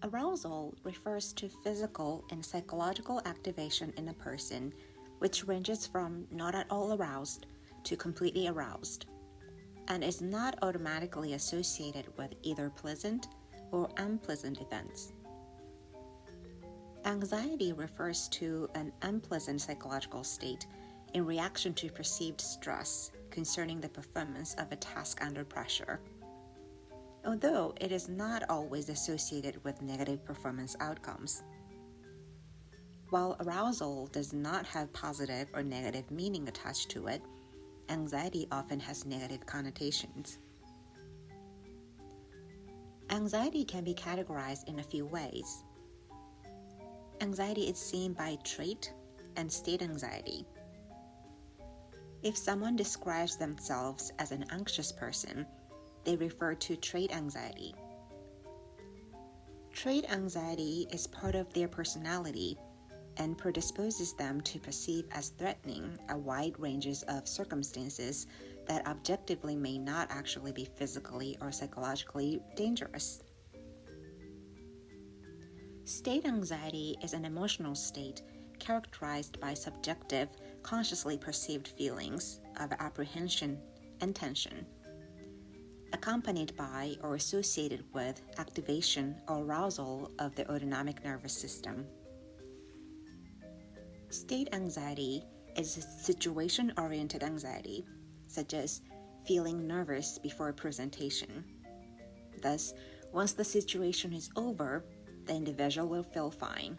Arousal refers to physical and psychological activation in a person, which ranges from not at all aroused to completely aroused, and is not automatically associated with either pleasant or unpleasant events. Anxiety refers to an unpleasant psychological state in reaction to perceived stress concerning the performance of a task under pressure, although it is not always associated with negative performance outcomes. While arousal does not have positive or negative meaning attached to it, anxiety often has negative connotations. Anxiety can be categorized in a few ways. Anxiety is seen by trait and state anxiety. If someone describes themselves as an anxious person, they refer to trait anxiety. Trait anxiety is part of their personality and predisposes them to perceive as threatening a wide range of circumstances that objectively may not actually be physically or psychologically dangerous. State anxiety is an emotional state characterized by subjective, consciously perceived feelings of apprehension and tension, accompanied by or associated with activation or arousal of the autonomic nervous system. State anxiety is situation-oriented anxiety, such as feeling nervous before a presentation. Thus, once the situation is over, the individual will feel fine.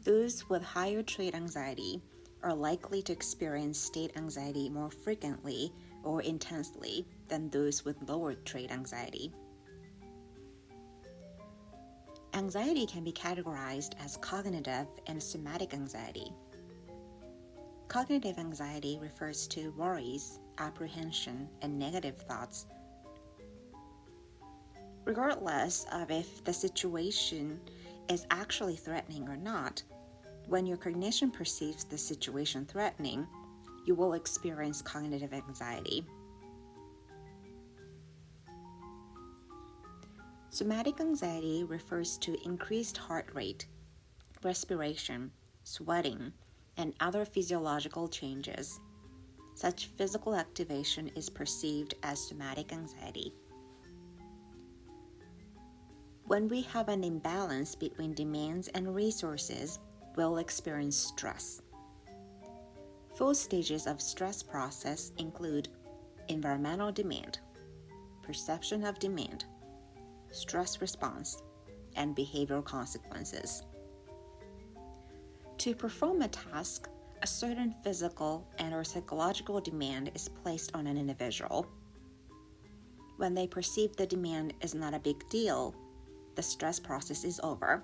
Those with higher trait anxiety are likely to experience state anxiety more frequently or intensely than those with lower trait anxiety. Anxiety can be categorized as cognitive and somatic anxiety. Cognitive anxiety refers to worries, apprehension, and negative thoughts, regardless of if the situation is actually threatening or not. When your cognition perceives the situation threatening, you will experience cognitive anxiety. Somatic anxiety refers to increased heart rate, respiration, sweating, and other physiological changes. Such physical activation is perceived as somatic anxiety. When we have an imbalance between demands and resources, we'll experience stress. 4 stages of stress process include environmental demand, perception of demand, stress response, and behavioral consequences. To perform a task, a certain physical and/or psychological demand is placed on an individual. When they perceive the demand is not a big deal, the stress process is over.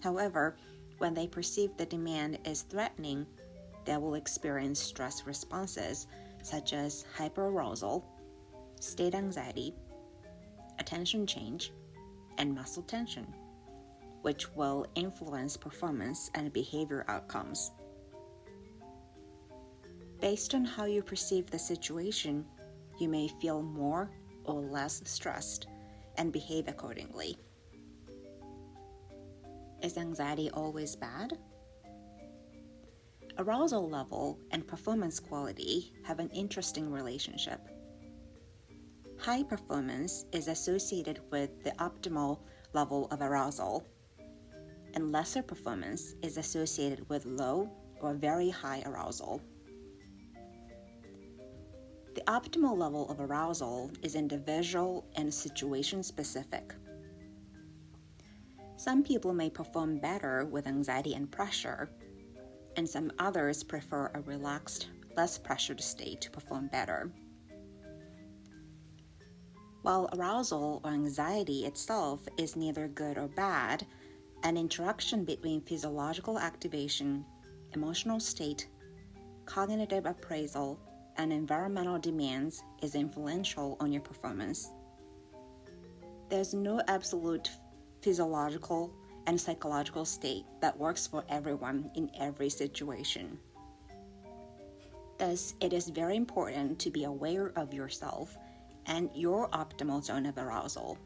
However, when they perceive the demand is threatening, they will experience stress responses such as hyperarousal, state anxiety, attention change, and muscle tension, which will influence performance and behavior outcomes. Based on how you perceive the situation, you may feel more or less stressed and behave accordingly. Is anxiety always bad? Arousal level and performance quality have an interesting relationship. High performance is associated with the optimal level of arousal, and lesser performance is associated with low or very high arousal. The optimal level of arousal is individual and situation specific. Some people may perform better with anxiety and pressure, and some others prefer a relaxed, less pressured state to perform better. While arousal or anxiety itself is neither good or bad, an interaction between physiological activation, emotional state, cognitive appraisal, and environmental demands is influential on your performance. There's no absolute physiological and psychological state that works for everyone in every situation. Thus, it is very important to be aware of yourself and your optimal zone of arousal.